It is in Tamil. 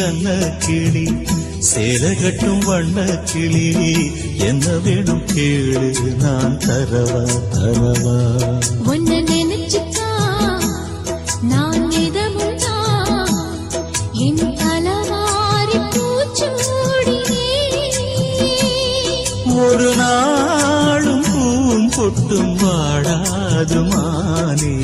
அன்ன கிளி சேலை கட்டும் வண்ண கிளி என்ன வேணும் கேளு நான் தரவா தரவா உன்னை நினைச்சுக்கா நான் இதமுண்டா என் தலவாரி பூச்சூடியே ஒரு நாளும் பூம் பொட்டும் வாடாது மானே